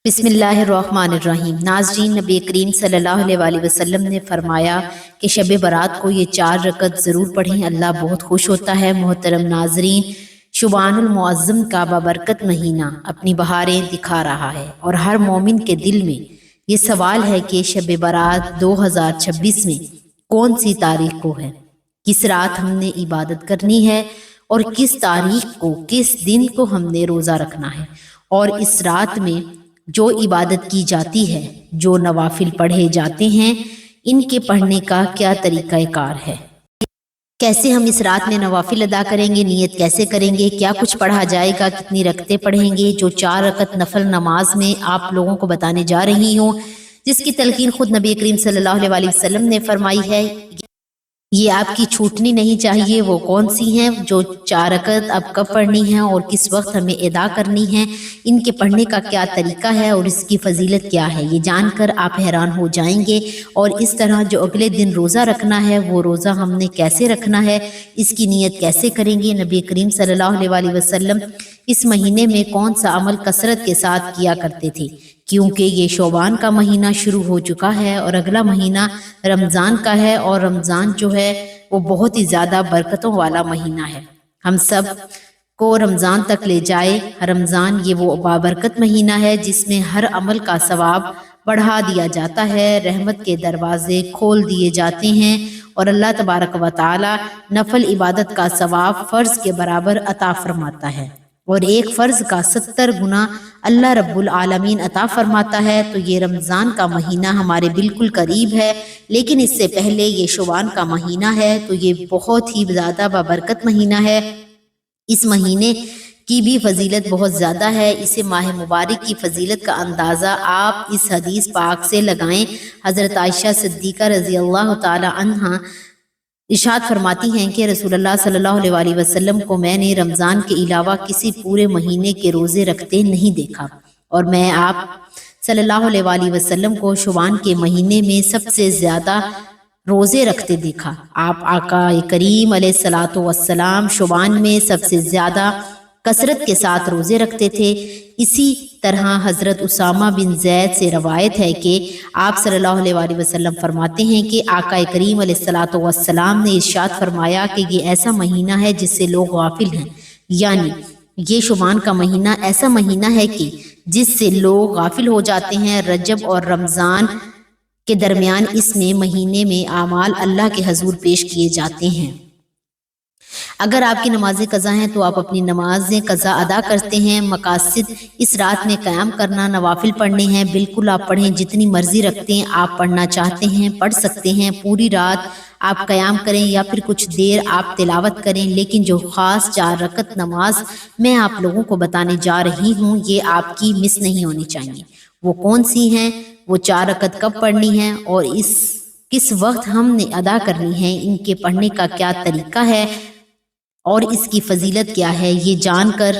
بسم اللہ الرحمن الرحیم۔ ناظرین، نبی کریم صلی اللہ علیہ وسلم نے فرمایا کہ شب برات کو یہ 4 رکعت ضرور پڑھیں، اللہ بہت خوش ہوتا ہے۔ محترم ناظرین، شعبان المعظم کا بابرکت مہینہ اپنی بہاریں دکھا رہا ہے، اور ہر مومن کے دل میں یہ سوال ہے کہ شب برات 2026 میں کون سی تاریخ کو ہے، کس رات ہم نے عبادت کرنی ہے، اور کس تاریخ کو، کس دن کو ہم نے روزہ رکھنا ہے، اور اس رات میں جو عبادت کی جاتی ہے، جو نوافل پڑھے جاتے ہیں، ان کے پڑھنے کا کیا طریقہ کار ہے، کیسے ہم اس رات میں نوافل ادا کریں گے، نیت کیسے کریں گے، کیا کچھ پڑھا جائے گا، کتنی رکعتیں پڑھیں گے۔ جو 4 رکعت نفل نماز میں آپ لوگوں کو بتانے جا رہی ہوں، جس کی تلقین خود نبی کریم صلی اللہ علیہ وسلم نے فرمائی ہے، یہ آپ کی چھوٹنی نہیں چاہیے۔ وہ کون سی ہیں جو 4 رکعت اب کب پڑھنی ہیں اور کس وقت ہمیں ادا کرنی ہیں، ان کے پڑھنے کا کیا طریقہ ہے اور اس کی فضیلت کیا ہے، یہ جان کر آپ حیران ہو جائیں گے۔ اور اس طرح جو اگلے دن روزہ رکھنا ہے، وہ روزہ ہم نے کیسے رکھنا ہے، اس کی نیت کیسے کریں گے۔ نبی کریم صلی اللہ علیہ وسلم اس مہینے میں کون سا عمل کثرت کے ساتھ کیا کرتے تھے، کیونکہ یہ شعبان کا مہینہ شروع ہو چکا ہے اور اگلا مہینہ رمضان کا ہے، اور رمضان جو ہے وہ بہت ہی زیادہ برکتوں والا مہینہ ہے۔ ہم سب کو رمضان تک لے جائے۔ رمضان یہ وہ بابرکت مہینہ ہے جس میں ہر عمل کا ثواب بڑھا دیا جاتا ہے، رحمت کے دروازے کھول دیے جاتے ہیں، اور اللہ تبارک و تعالی نفل عبادت کا ثواب فرض کے برابر عطا فرماتا ہے، اور ایک فرض کا 70 گنا اللہ رب العالمین عطا فرماتا ہے۔ تو یہ رمضان کا مہینہ ہمارے بالکل قریب ہے، لیکن اس سے پہلے یہ شعبان کا مہینہ ہے، تو یہ بہت ہی زیادہ بابرکت مہینہ ہے۔ اس مہینے کی بھی فضیلت بہت زیادہ ہے۔ اسے ماہ مبارک کی فضیلت کا اندازہ آپ اس حدیث پاک سے لگائیں۔ حضرت عائشہ صدیقہ رضی اللہ تعالی عنہا ارشاد فرماتی ہیں کہ رسول اللہ صلی اللہ علیہ وسلم کو میں نے رمضان کے علاوہ کسی پورے مہینے کے روزے رکھتے نہیں دیکھا، اور میں آپ صلی اللہ علیہ وسلم کو شعبان کے مہینے میں سب سے زیادہ روزے رکھتے دیکھا۔ آپ آقا کریم علیہ الصلوۃ والسلام شعبان میں سب سے زیادہ کثرت کے ساتھ روزے رکھتے تھے۔ اسی طرح حضرت اسامہ بن زید سے روایت ہے کہ آپ صلی اللہ علیہ وسلم فرماتے ہیں کہ آقا کریم علیہ الصلوۃ والسلام نے ارشاد فرمایا کہ یہ ایسا مہینہ ہے جس سے لوگ غافل ہیں، یعنی یہ شعبان کا مہینہ ایسا مہینہ ہے کہ جس سے لوگ غافل ہو جاتے ہیں۔ رجب اور رمضان کے درمیان اس مہینے میں اعمال اللہ کے حضور پیش کیے جاتے ہیں۔ اگر آپ کی نمازیں قضا ہیں تو آپ اپنی نمازیں قضا ادا کرتے ہیں۔ مقاصد اس رات میں قیام کرنا، نوافل پڑھنے ہیں، بالکل آپ پڑھیں، جتنی مرضی رکھتے ہیں آپ پڑھنا چاہتے ہیں پڑھ سکتے ہیں۔ پوری رات آپ قیام کریں یا پھر کچھ دیر آپ تلاوت کریں، لیکن جو خاص 4 رکعت نماز میں آپ لوگوں کو بتانے جا رہی ہوں، یہ آپ کی مس نہیں ہونی چاہیے۔ وہ کون سی ہیں، وہ 4 رکعت کب پڑھنی ہیں، اور کس وقت ہم نے ادا کرنی ہے، ان کے پڑھنے کا کیا طریقہ ہے اور اس کی فضیلت کیا ہے، یہ جان کر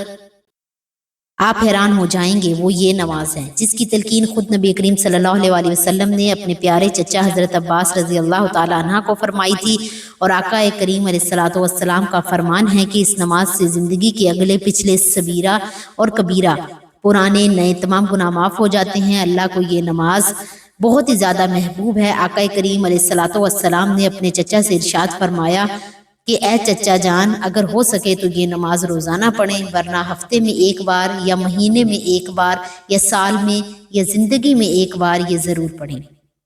آپ حیران ہو جائیں گے۔ وہ یہ نماز ہے جس کی تلقین خود نبی کریم صلی اللہ علیہ وسلم نے اپنے پیارے چچا حضرت عباس رضی اللہ تعالی عنہ کو فرمائی تھی، اور آقا کریم علیہ الصلوۃ والسلام کا فرمان ہے کہ اس نماز سے زندگی کے اگلے پچھلے صغیرہ اور کبیرہ، پرانے نئے تمام گناہ معاف ہو جاتے ہیں۔ اللہ کو یہ نماز بہت ہی زیادہ محبوب ہے۔ آقا کریم علیہ الصلوۃ والسلام نے اپنے چچا سے ارشاد فرمایا کہ اے چچا جان، اگر ہو سکے تو یہ نماز روزانہ پڑھیں، ورنہ ہفتے میں 1 بار یا مہینے میں 1 بار یا سال میں یا زندگی میں 1 بار یہ ضرور پڑھیں۔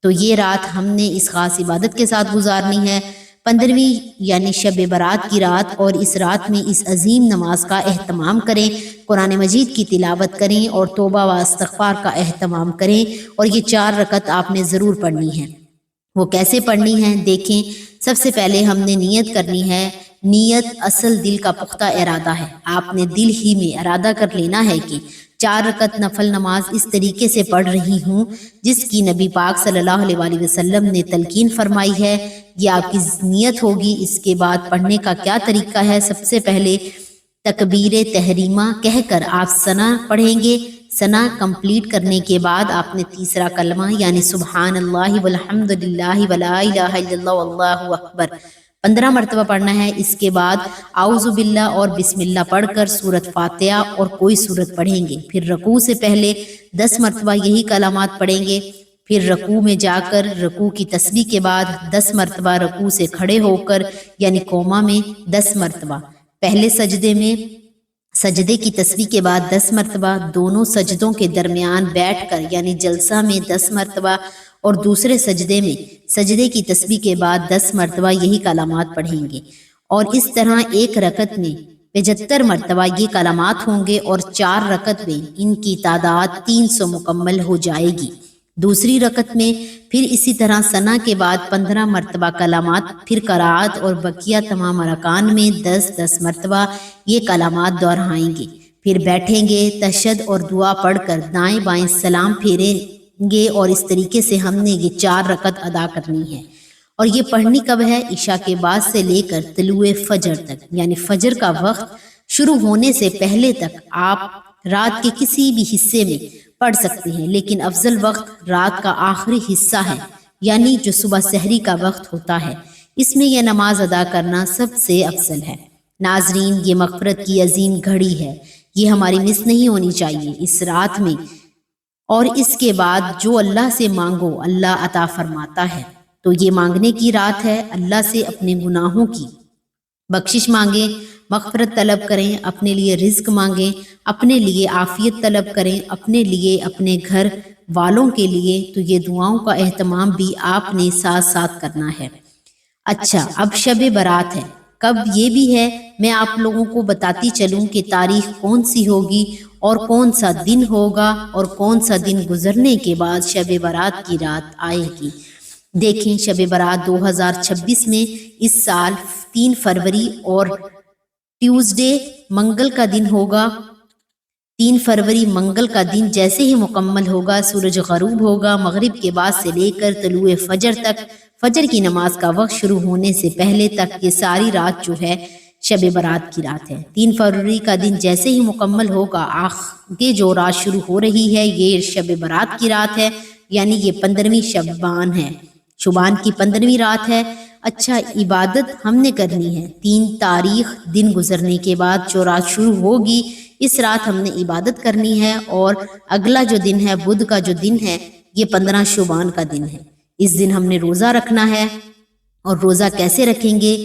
تو یہ رات ہم نے اس خاص عبادت کے ساتھ گزارنی ہے، 15ویں یعنی شب برات کی رات، اور اس رات میں اس عظیم نماز کا اہتمام کریں، قرآن مجید کی تلاوت کریں اور توبہ و استغفار کا اہتمام کریں، اور یہ 4 رکعت آپ نے ضرور پڑھنی ہے۔ وہ کیسے پڑھنی ہے دیکھیں۔ سب سے پہلے ہم نے نیت کرنی ہے۔ نیت اصل دل کا پختہ ارادہ ہے۔ آپ نے دل ہی میں ارادہ کر لینا ہے کہ 4 رکعت نفل نماز اس طریقے سے پڑھ رہی ہوں جس کی نبی پاک صلی اللہ علیہ وسلم نے تلقین فرمائی ہے۔ یہ آپ کی نیت ہوگی۔ اس کے بعد پڑھنے کا کیا طریقہ ہے، سب سے پہلے تکبیر تحریمہ کہہ کر آپ ثنا پڑھیں گے۔ ثنا کمپلیٹ کرنے کے بعد آپ نے تیسرا کلمہ یعنی سبحان اللہ والحمد للہ ولا الہ الا اللہ واللہ اکبر 15 مرتبہ پڑھنا ہے۔ اس کے بعد اعوذ باللہ اور بسم اللہ پڑھ کر سورۃ فاتحہ اور کوئی سورت پڑھیں گے۔ پھر رکوع سے پہلے 10 مرتبہ یہی کلمات پڑھیں گے۔ پھر رکوع میں جا کر رکوع کی تسبیح کے بعد 10 مرتبہ رکوع سے کھڑے ہو کر یعنی قوما میں 10 مرتبہ، پہلے سجدے میں سجدے کی تسبیح کے بعد 10 مرتبہ، دونوں سجدوں کے درمیان بیٹھ کر یعنی جلسہ میں 10 مرتبہ اور دوسرے سجدے میں سجدے کی تسبیح کے بعد 10 مرتبہ یہی کلمات پڑھیں گے، اور اس طرح ایک رکعت میں 75 مرتبہ یہ کلمات ہوں گے، اور 4 رکعت میں ان کی تعداد 300 مکمل ہو جائے گی۔ دوسری رکعت میں پھر اسی طرح ثنا کے بعد 15 مرتبہ کلمات، پھر قرات اور بقیہ تمام ارکان میں 10 مرتبہ یہ کلمات دہرائیں گے۔ پھر بیٹھیں گے، تشہد اور دعا پڑھ کر دائیں بائیں سلام پھیریں گے، اور اس طریقے سے ہم نے یہ 4 رکعت ادا کرنی ہے۔ اور یہ پڑھنی کب ہے؟ عشاء کے بعد سے لے کر طلوع فجر تک، یعنی فجر کا وقت شروع ہونے سے پہلے تک آپ رات کے کسی بھی حصے میں پڑھ سکتے ہیں، لیکن افضل وقت رات کا آخری حصہ ہے، یعنی جو صبح سحری کا وقت ہوتا ہے، اس میں یہ نماز ادا کرنا سب سے افضل ہے۔ ناظرین، یہ مغفرت کی عظیم گھڑی ہے، یہ ہماری مس نہیں ہونی چاہیے۔ اس رات میں اور اس کے بعد جو اللہ سے مانگو اللہ عطا فرماتا ہے، تو یہ مانگنے کی رات ہے۔ اللہ سے اپنے گناہوں کی بخشش مانگیں، مغفرت طلب کریں، اپنے لیے رزق مانگیں، اپنے لیے عافیت طلب کریں، اپنے لیے، اپنے گھر والوں کے لیے۔ تو یہ دعاؤں کا اہتمام بھی آپ نے ساتھ ساتھ کرنا ہے۔ اچھا، اب شب برات ہے، کب یہ بھی ہے میں آپ لوگوں کو بتاتی چلوں کہ تاریخ کون سی ہوگی اور کون سا دن ہوگا اور کون سا دن گزرنے کے بعد شب برات کی رات آئے گی۔ دیکھیں، شب برات 2026 میں اس سال 3 فروری اور ٹیوزڈے منگل کا دن ہوگا۔ 3 فروری منگل کا دن جیسے ہی مکمل ہوگا، سورج غروب ہوگا، مغرب کے بعد سے لے کر طلوع فجر تک، فجر کی نماز کا وقت شروع ہونے سے پہلے تک، یہ ساری رات جو ہے شب برات کی رات ہے۔ 3 فروری کا دن جیسے ہی مکمل ہوگا، آگے جو رات شروع ہو رہی ہے یہ شب برات کی رات ہے، یعنی یہ 15ویں شعبان ہے، شعبان کی 15ویں رات ہے۔ اچھا، عبادت ہم نے کرنی ہے 3 تاریخ دن گزرنے کے بعد جو رات شروع ہوگی، اس رات ہم نے عبادت کرنی ہے، اور اگلا جو دن ہے بدھ کا جو دن ہے یہ 15 شعبان کا دن ہے۔ اس دن ہم نے روزہ رکھنا ہے، اور روزہ کیسے رکھیں گے؟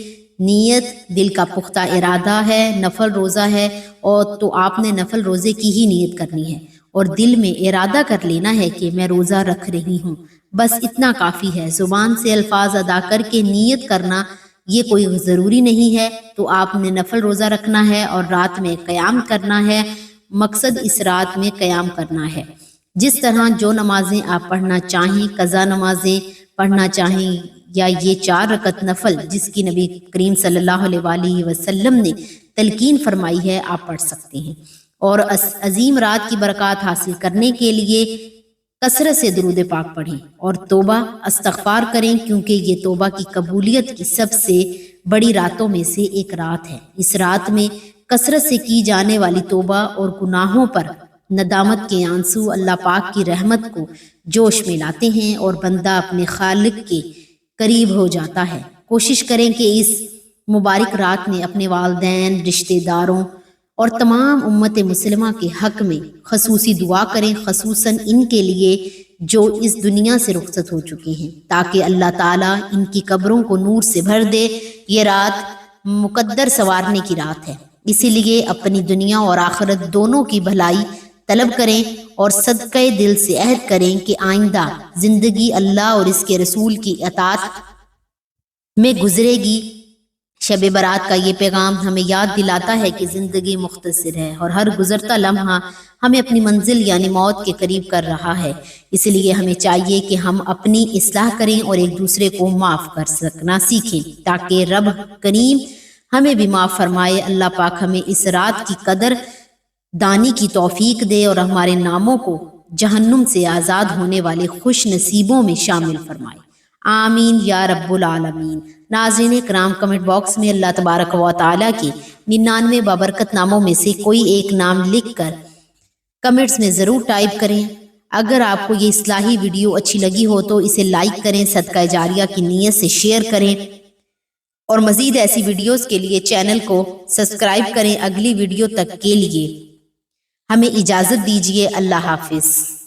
نیت، دل کا پختہ ارادہ ہے، نفل روزہ ہے، اور تو آپ نے نفل روزے کی ہی نیت کرنی ہے، اور دل میں ارادہ کر لینا ہے کہ میں روزہ رکھ رہی ہوں، بس اتنا کافی ہے۔ زبان سے الفاظ ادا کر کے نیت کرنا یہ کوئی ضروری نہیں ہے۔ تو آپ نے نفل روزہ رکھنا ہے اور رات میں قیام کرنا ہے، مقصد اس رات میں قیام کرنا ہے۔ جس طرح جو نمازیں آپ پڑھنا چاہیں، قضا نمازیں پڑھنا چاہیں، یا یہ 4 رکعت نفل جس کی نبی کریم صلی اللہ علیہ وآلہ وسلم نے تلقین فرمائی ہے، آپ پڑھ سکتے ہیں۔ اور عظیم رات کی برکات حاصل کرنے کے لیے کثرت سے درود پاک پڑھیں اور توبہ استغفار کریں، کیونکہ یہ توبہ کی قبولیت کی سب سے بڑی راتوں میں سے ایک رات ہے۔ اس رات میں کثرت سے کی جانے والی توبہ اور گناہوں پر ندامت کے آنسو اللہ پاک کی رحمت کو جوش میں لاتے ہیں، اور بندہ اپنے خالق کے قریب ہو جاتا ہے۔ کوشش کریں کہ اس مبارک رات میں اپنے والدین، رشتہ داروں اور تمام امت مسلمہ کے حق میں خصوصی دعا کریں، خصوصاً ان کے لیے جو اس دنیا سے رخصت ہو چکے ہیں، تاکہ اللہ تعالیٰ ان کی قبروں کو نور سے بھر دے۔ یہ رات مقدر سنوارنے کی رات ہے، اسی لیے اپنی دنیا اور آخرت دونوں کی بھلائی طلب کریں، اور صدقہ دل سے عہد کریں کہ آئندہ زندگی اللہ اور اس کے رسول کی اطاعت میں گزرے گی۔ شب برات کا یہ پیغام ہمیں یاد دلاتا ہے کہ زندگی مختصر ہے، اور ہر گزرتا لمحہ ہمیں اپنی منزل یعنی موت کے قریب کر رہا ہے۔ اس لیے ہمیں چاہیے کہ ہم اپنی اصلاح کریں اور ایک دوسرے کو معاف کر سکنا سیکھیں، تاکہ رب کریم ہمیں بھی معاف فرمائے۔ اللہ پاک ہمیں اس رات کی قدر دانی کی توفیق دے، اور ہمارے ناموں کو جہنم سے آزاد ہونے والے خوش نصیبوں میں شامل فرمائے۔ آمین یا رب العالمین۔ ناظرین کرام، کمنٹ باکس میں اللہ تبارک و تعالیٰ کے 99 بابرکت ناموں میں سے کوئی ایک نام لکھ کر کمنٹس میں ضرور ٹائپ کریں۔ اگر آپ کو یہ اصلاحی ویڈیو اچھی لگی ہو تو اسے لائک کریں، صدقہ جاریہ کی نیت سے شیئر کریں، اور مزید ایسی ویڈیوز کے لیے چینل کو سبسکرائب کریں۔ اگلی ویڈیو تک کے لیے ہمیں اجازت دیجیے۔ اللہ حافظ۔